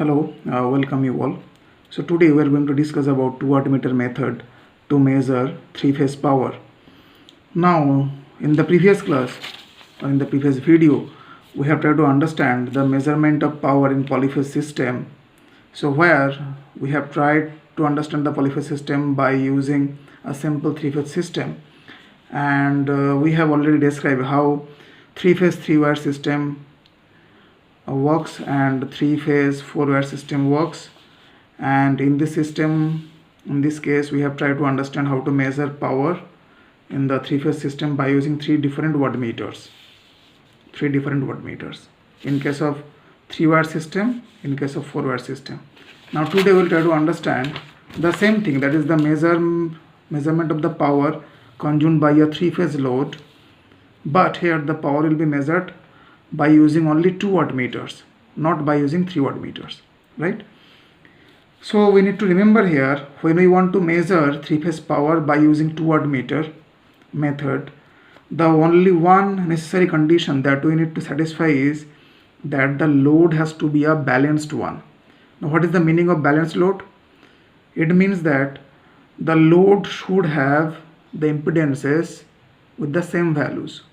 Hello, welcome you all. So today we are going to discuss about 2 wattmeter method to measure three-phase power. Now, in the previous class or in the previous video, we have tried to understand the measurement of power in polyphase system. So where we have tried to understand the polyphase system by using a simple three-phase system, and we have already described how three-phase three-wire system works and three-phase four-wire system works. And in this system, in this case, we have tried to understand how to measure power in the three-phase system by using three different wattmeters. In case of three-wire system, in case of four-wire system. Now today we will try to understand the same thing, that is the measurement of the power consumed by a three-phase load, but here the power will be measured by using only 2 wattmeters, not by using 3 wattmeters, right? So we need to remember here, when we want to measure three-phase power by using 2 wattmeter method, the only one necessary condition that we need to satisfy is that the load has to be a balanced one. Now what is the meaning of balanced load? It means that the load should have the impedances with the same values.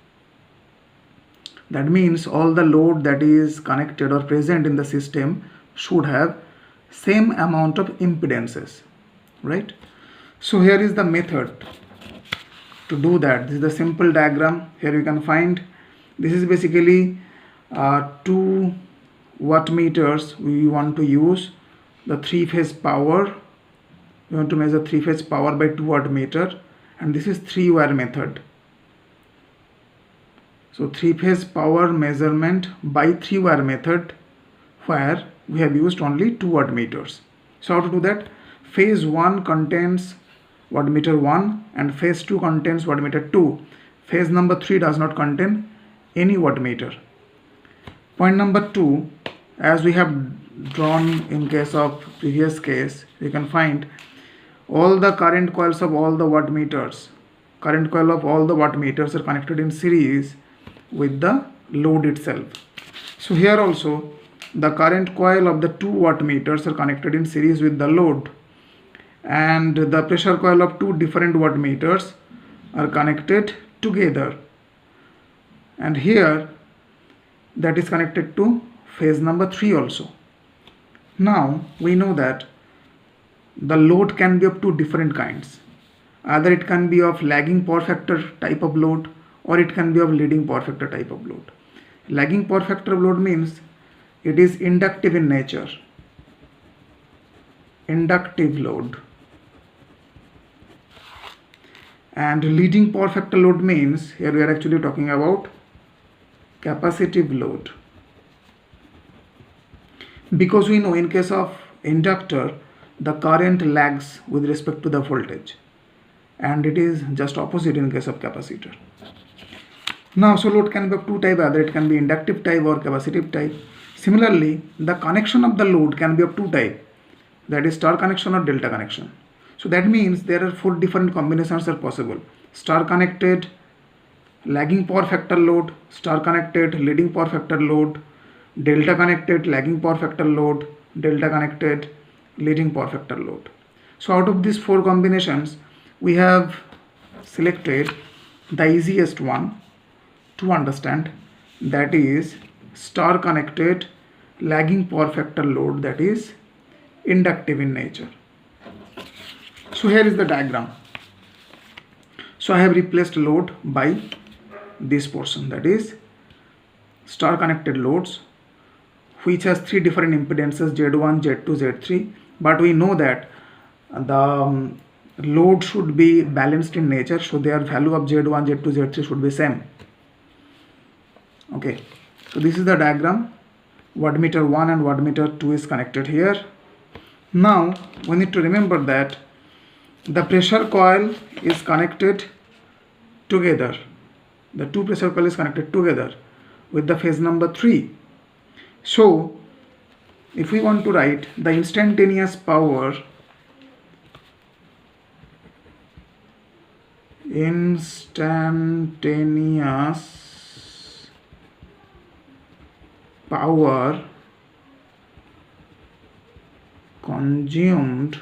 That means all the load that is connected or present in the system should have same amount of impedances, right? So here is the method to do that. This is the simple diagram. Here you can find, this is basically 2 wattmeters. We want to use the three-phase power. We want to measure three-phase power by 2 wattmeter, and this is three-wire method. So three-phase power measurement by three-wire method, where we have used only 2 wattmeters. So how to do that? Phase 1 contains wattmeter 1 and phase 2 contains wattmeter 2. Phase number 3 does not contain any wattmeter. Point number 2, as we have drawn in case of previous case, you can find all the current coils of all the wattmeters. Current coil of all the wattmeters are connected in series with the load itself. So here also the current coil of the 2 wattmeters are connected in series with the load, and the pressure coil of 2 different wattmeters are connected together, and here that is connected to phase number 3 also. Now we know that the load can be of 2 different kinds. Either it can be of lagging power factor type of load, or it can be of leading power factor type of load. Lagging power factor load means it is inductive in nature. Inductive load. And leading power factor load means, here we are actually talking about capacitive load. Because we know in case of inductor, the current lags with respect to the voltage, and it is just opposite in case of capacitor. Now, so load can be of 2 types, either it can be inductive type or capacitive type. Similarly, the connection of the load can be of 2 types, that is star connection or delta connection. So that means there are 4 different combinations are possible: star connected lagging power factor load, star connected leading power factor load, delta connected lagging power factor load, delta connected leading power factor load. So out of these 4 combinations, we have selected the easiest one to understand, that is star connected lagging power factor load, that is inductive in nature. So here is the diagram. So I have replaced load by this portion, that is star connected loads, which has 3 different impedances, Z1, Z2, Z3, but we know that the load should be balanced in nature, so their value of Z1, Z2, Z3 should be same. Okay, so this is the diagram. Wattmeter 1 and wattmeter 2 is connected here. Now we need to remember that the pressure coil is connected together. The 2 pressure coil is connected together with the phase number 3. So if we want to write the instantaneous power, power consumed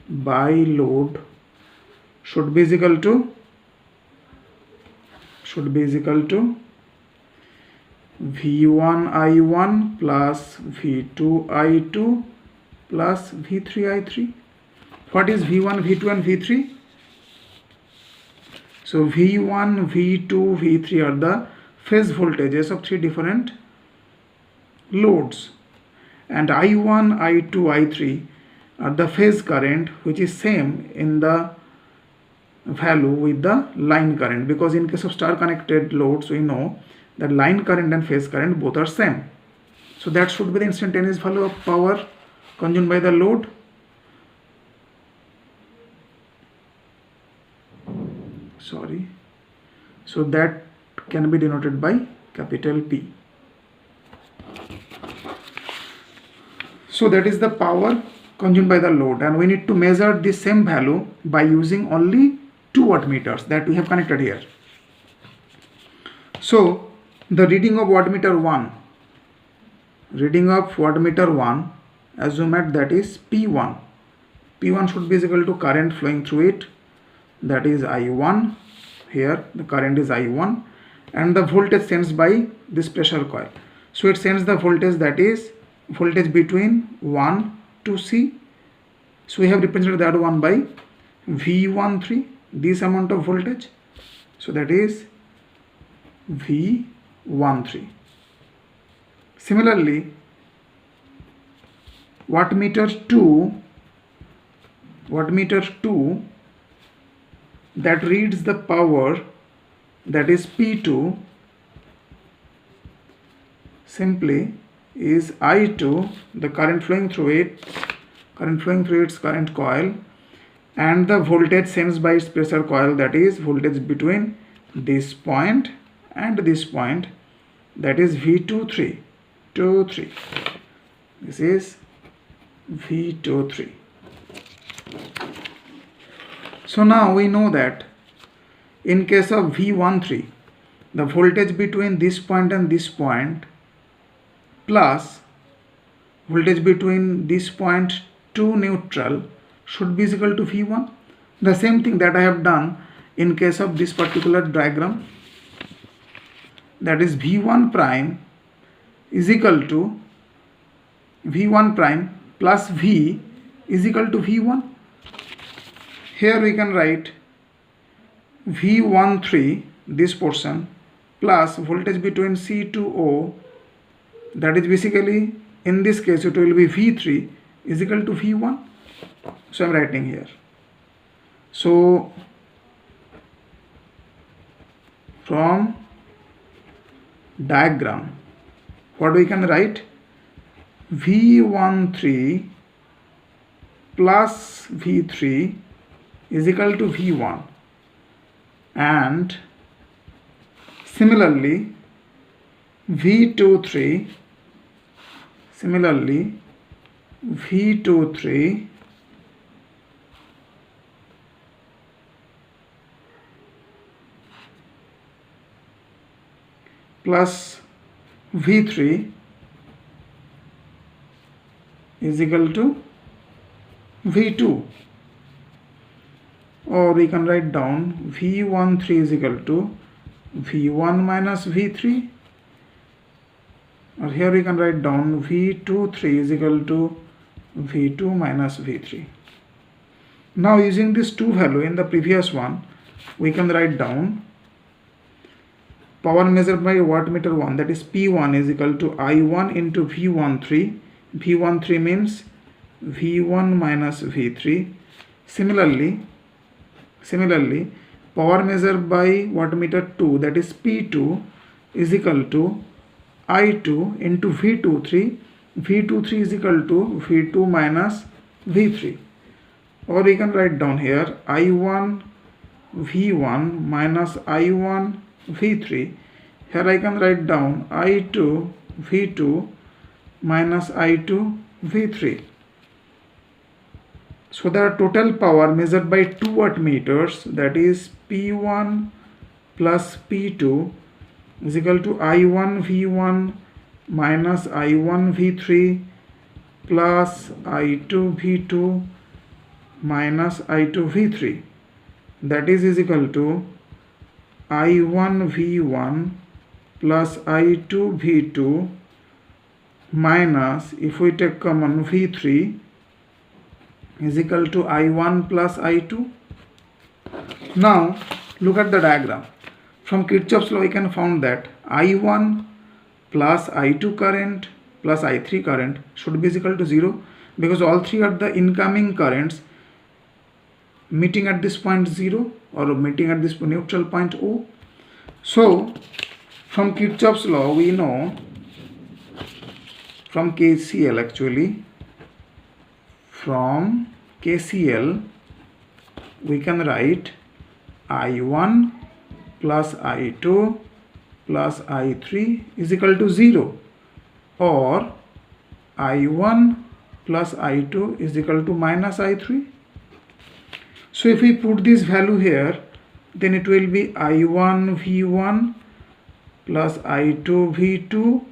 by load should be is equal to V1I1 plus V2I2 plus V3I3. What is V1, V2 and V3? So V1, V2, V3 are the phase voltages of three different loads, and I1, I2, I3 are the phase current which is same in the value with the line current, because in case of star connected loads we know that line current and phase current both are same. So that should be the instantaneous value of power consumed by the load. So that can be denoted by capital P. So that is the power consumed by the load, and we need to measure the same value by using only two wattmeters that we have connected here. So the reading of wattmeter 1, assume that is P1. P1 should be equal to current flowing through it, that is I1. Here the current is I1, and the voltage sensed by this pressure coil. So it sends the voltage, that is voltage between 1 to C. So we have represented that one by V13, this amount of voltage. So that is V13. Similarly, wattmeter 2 that reads the power, that is P2, simply is I2, the current flowing through its current coil, and the voltage sensed by its pressure coil, that is voltage between this point and this point, that is V23. This is V23. So now we know that in case of V13, the voltage between this point and this point plus voltage between this point to neutral should be equal to V1. The same thing that I have done in case of this particular diagram, that is V1 prime is equal to V1 prime plus V is equal to V1. Here we can write V13, this portion, plus voltage between C to O, that is basically in this case it will be V3 is equal to V1. So I am writing here. So from diagram, what we can write? V13 plus V3 is equal to V1, and similarly V23 plus V3 is equal to V2, or we can write down V13 is equal to V1 minus V3, or here we can write down V23 is equal to V2 minus V3. Now using this two value in the previous one, we can write down power measured by wattmeter 1, that is P1 is equal to I1 into V13. V13 means V1 minus V3. Similarly, power measured by wattmeter 2, that is P2 is equal to I2 into V23. V23 is equal to V2 minus V3. Or we can write down here I1 V1 minus I1 V3. Here I can write down I2 V2 minus I2 V3. So the total power measured by two wattmeters, that is P1 plus P2 is equal to I1 V1 minus I1 V3 plus I2 V2 minus I2 V3, that is equal to I1 V1 plus I2 V2 minus, if we take common, V3 is equal to I1 plus I2. Now look at the diagram. From Kirchhoff's law we can find that I1 plus I2 current plus I3 current should be equal to 0, because all three are the incoming currents meeting at this point 0 or meeting at this neutral point O. So from Kirchhoff's law we know, from KCL actually, from KCL we can write I1 plus I2 plus I3 is equal to 0, or I1 plus I2 is equal to minus I3. So if we put this value here, then it will be I1 V1 plus I2 V2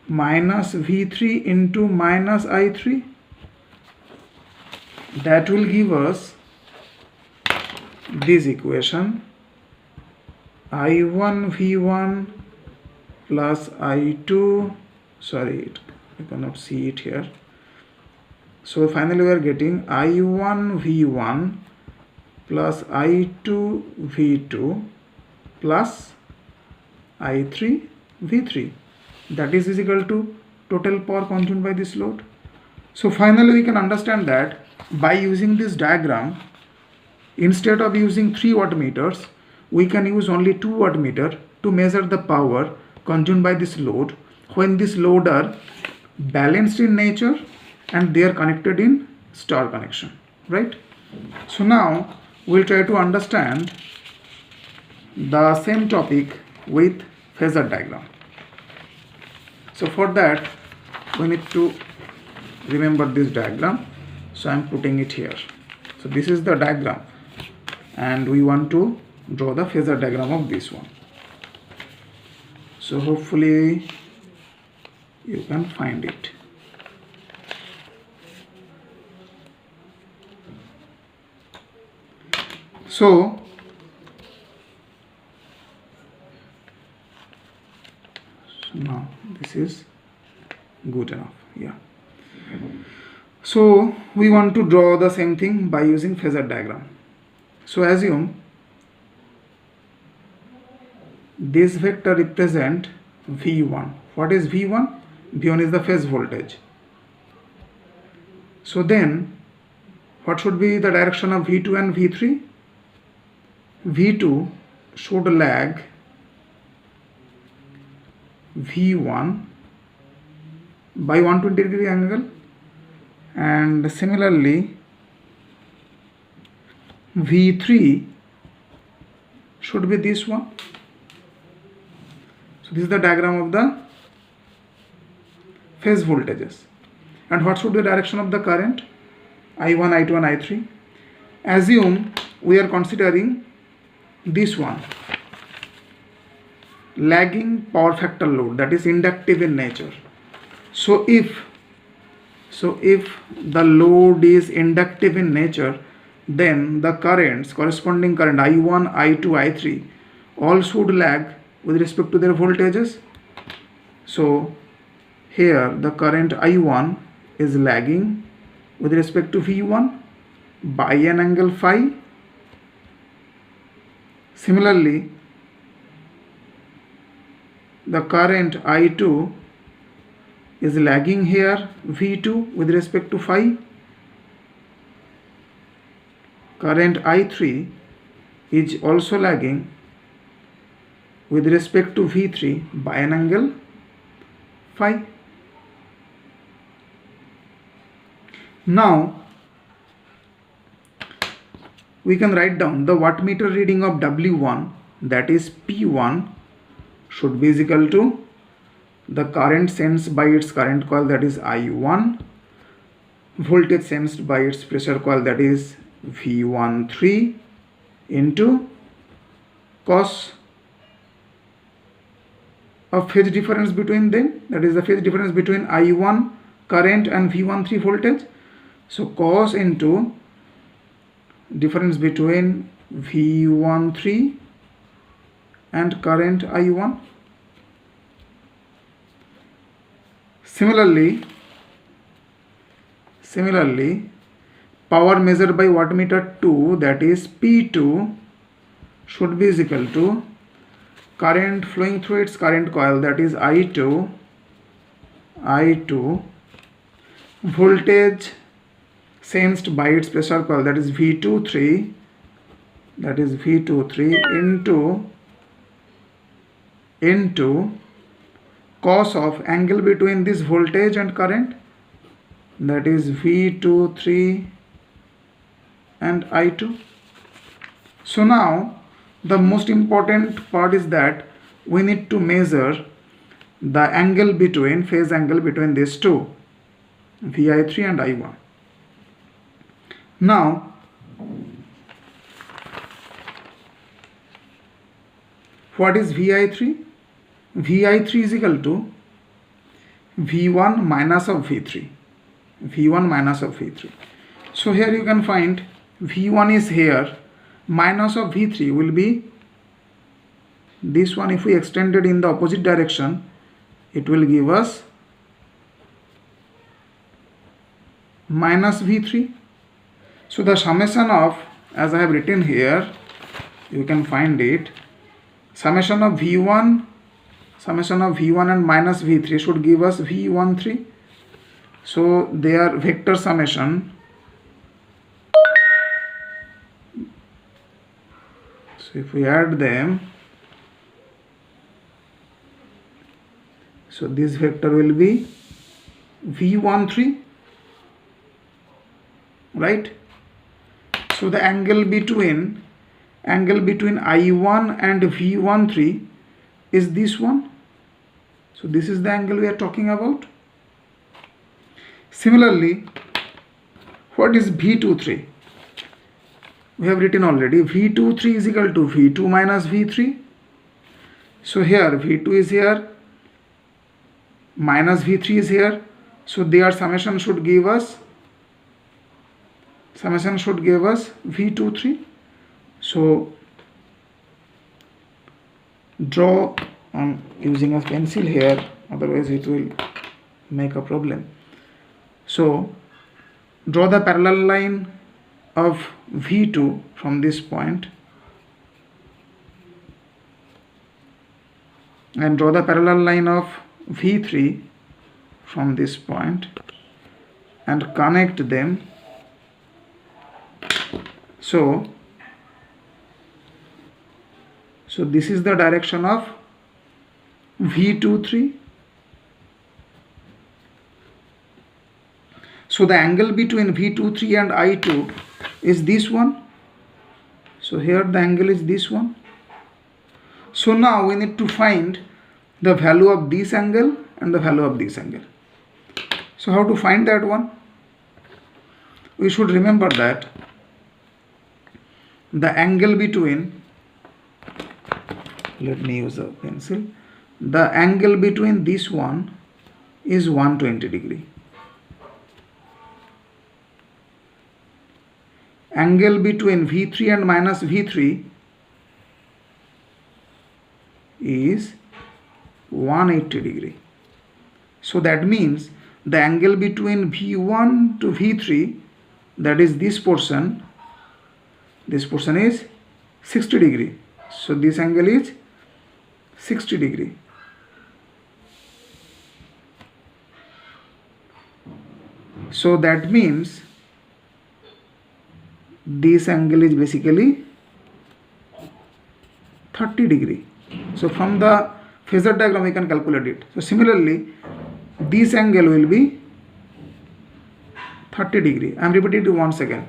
minus V3 into minus I3. That will give us this equation, I1 V1 plus I2, sorry, I cannot see it here. So finally we are getting I1 V1 plus I2 V2 plus I3 V3, that is equal to total power consumed by this load. So finally we can understand that by using this diagram, instead of using 3 wattmeters, we can use only 2 wattmeter to measure the power consumed by this load when this load are balanced in nature and they are connected in star connection, right? So now we'll try to understand the same topic with phasor diagram. So for that we need to remember this diagram, so I'm putting it here. So this is the diagram and we want to draw the phasor diagram of this one. So hopefully you can find it. So now this is good enough, yeah. So we want to draw the same thing by using phasor diagram. So assume this vector represent V1. What is V1? V1 is the phase voltage. So then what should be the direction of V2 and V3? V2 should lag V1 by 120 degree angle, and similarly V3 should be this one. So this is the diagram of the phase voltages. And what should be the direction of the current? I1, I2 and I3. Assume we are considering this one, lagging power factor load, that is inductive in nature. So if the load is inductive in nature, then the currents, corresponding current I1, I2, I3 all should lag with respect to their voltages. So here the current I1 is lagging with respect to V1 by an angle phi. Similarly, the current I2 is lagging here V2 with respect to phi. Current I3 is also lagging with respect to V3 by an angle phi. Now we can write down the wattmeter reading of W1, that is P1, should be equal to the current sensed by its current coil, that is I1, voltage sensed by its pressure coil, that is V13, into cos of phase difference between them, that is the phase difference between I1 current and V13 voltage. So cos into difference between V13 and current I1. Similarly, power measured by wattmeter 2, that is P2, should be is equal to current flowing through its current coil, that is I2, voltage sensed by its pressure coil, that is V23, into cos of angle between this voltage and current, that is V23 and I2. So now the most important part is that we need to measure the angle between, phase angle between these two, Vi3 and I1. Now what is Vi3? Vi3 is equal to V1 minus of V3. So here you can find V1 is here, minus of V3 will be this one. If we extend it in the opposite direction, it will give us minus V3. So the summation of, as I have written here, you can find it, summation of V1 and minus V3 should give us V13. So their vector summation, so if we add them, so this vector will be V13, right? So the angle between I1 and V13 is this one. So this is the angle we are talking about. Similarly, what is V23? We have written already, V23 is equal to V2 minus V3. So here V2 is here, minus V3 is here. So their summation should give us V23. So draw, I'm using a pencil here, otherwise it will make a problem. So draw the parallel line of V2 from this point and draw the parallel line of V3 from this point and connect them. So this is the direction of V23. So the angle between V23 and I2 is this one. So here the angle is this one. So now we need to find the value of this angle and the value of this angle. So how to find that one? We should remember that the angle between, let me use a pencil, the angle between this one is 120 degree. Angle between V3 and minus V3 is 180 degree. So that means the angle between V1 to V3, that is this portion is 60 degree. So this angle is 60 degree. So that means this angle is basically 30 degree. So from the phasor diagram we can calculate it. So similarly, this angle will be 30 degree. I am repeating it once again.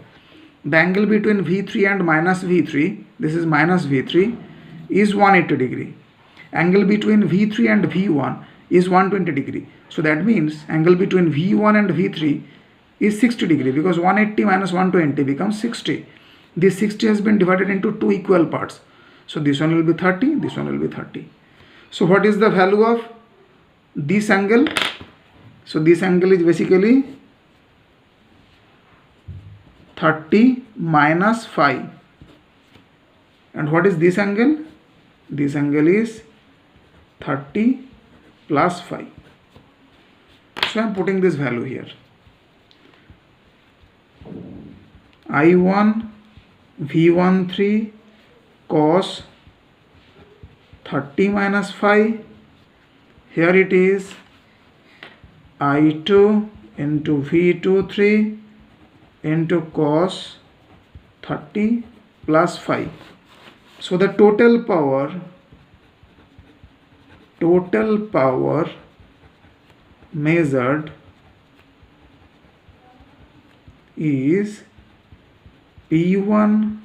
The angle between V3 and minus V3, this is minus V3, is 180 degree. Angle between V3 and V1 is 120 degree. So that means angle between V1 and V3 is 60 degree, because 180 minus 120 becomes 60. This 60 has been divided into two equal parts. So this one will be 30, this one will be 30. So what is the value of this angle? So this angle is basically 30 minus phi. And what is this angle? This angle is 30 plus phi. So I am putting this value here. I1 V13 cos 30 minus phi. Here it is I2 into V23 into cos 30 plus phi. So the total power measured is P1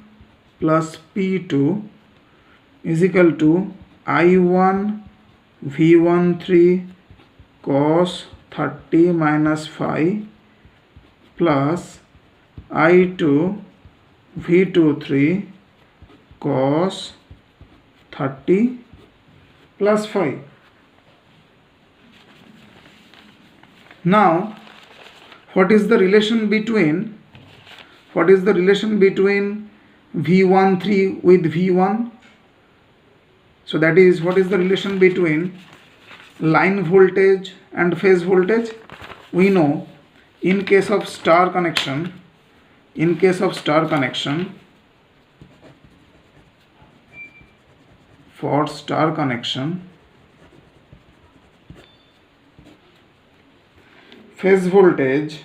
plus P2 is equal to I1 V13 cos 30 minus phi plus I2 V23 cos 30 plus phi. Now, what is the relation between V13 with V1? So that is, what is the relation between line voltage and phase voltage? We know in case of star connection, for star connection, phase voltage,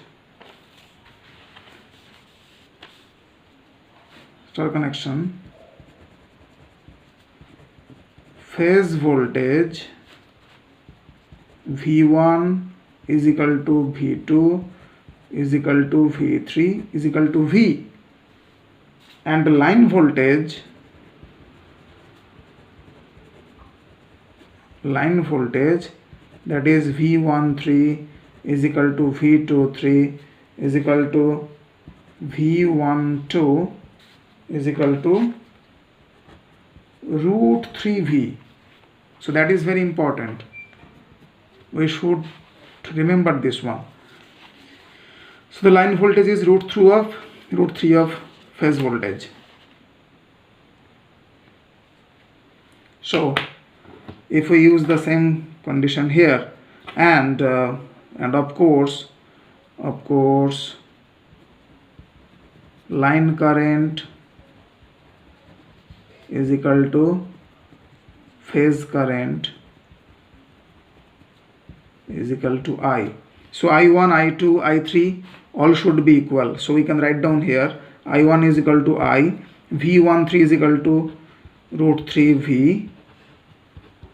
star connection, phase voltage V1 is equal to V2 is equal to V3 is equal to V, and line voltage that is V13 is equal to V23 is equal to V12 is equal to root 3V. So that is very important. We should remember this one. So the line voltage is root 3 of phase voltage. So if we use the same condition here, and of course line current is equal to phase current is equal to I. So I1, I2, I3 all should be equal. So we can write down here I1 is equal to I, V13 is equal to root 3V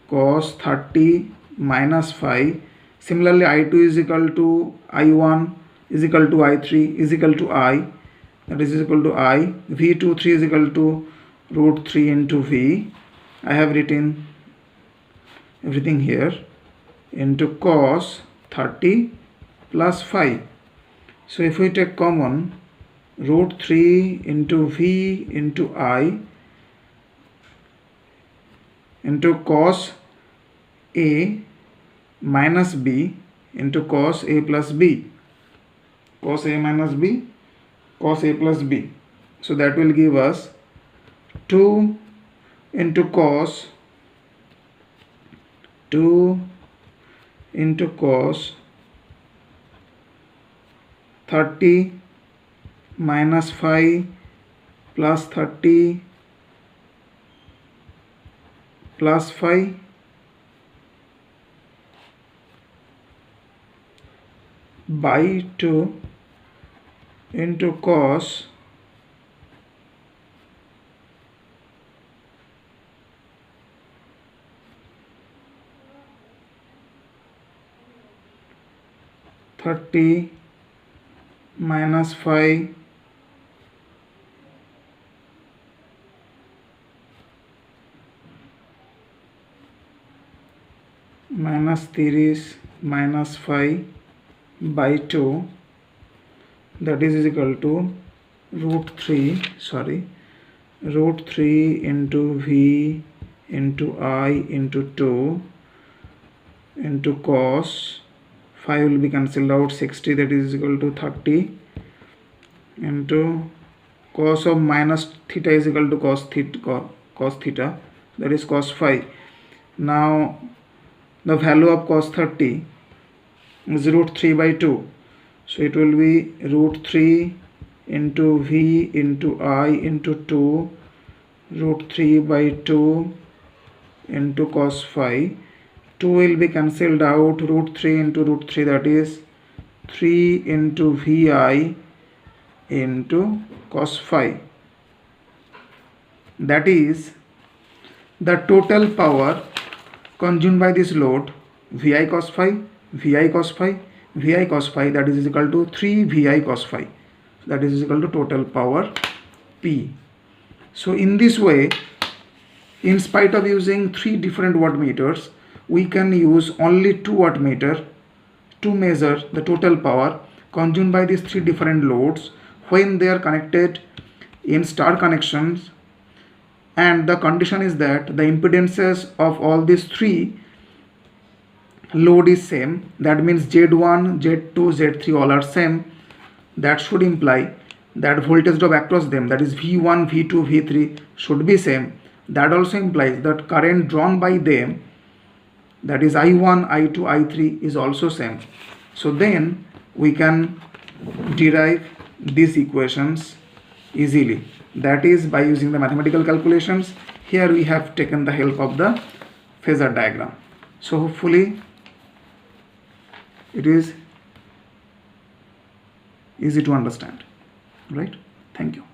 cos 30 minus phi. Similarly, I2 is equal to I1 is equal to I3 is equal to I, that is equal to I. V23 is equal to root 3 into V. I have written everything here into cos 30 plus phi. So if we take common, root 3 into V into I into cos A minus B into cos A plus B, cos A minus B, cos A plus B. So that will give us 2 into cos 30 minus phi plus 30 plus phi by 2 into cos 30 minus phi minus 30 minus phi by 2, that is equal to root 3 into V into I into 2 into cos 5 will be cancelled out. 60, that is equal to 30 into cos of minus theta is equal to cos theta, that is cos phi. Now the value of cos 30 is root 3 by 2, so it will be root 3 into v into I into 2 root 3 by 2 into cos phi. 2 will be cancelled out. Root 3 into root 3, that is 3 into vi into cos phi. That is the total power consumed by this load, vi cos phi, vi cos phi, vi cos phi, that is equal to 3 vi cos phi. That is equal to total power P. So in this way, in spite of using 3 different wattmeters, we can use only 2 wattmeter to measure the total power consumed by these 3 different loads when they are connected in star connections, and the condition is that the impedances of all these 3 load is same. That means Z1, Z2, Z3 all are same. That should imply that voltage drop across them, that is V1, V2, V3 should be same. That also implies that current drawn by them, that is I1, I2, I3 is also same. So then we can derive these equations easily, that is by using the mathematical calculations. Here we have taken the help of the phasor diagram. So hopefully it is easy to understand, right? Thank you.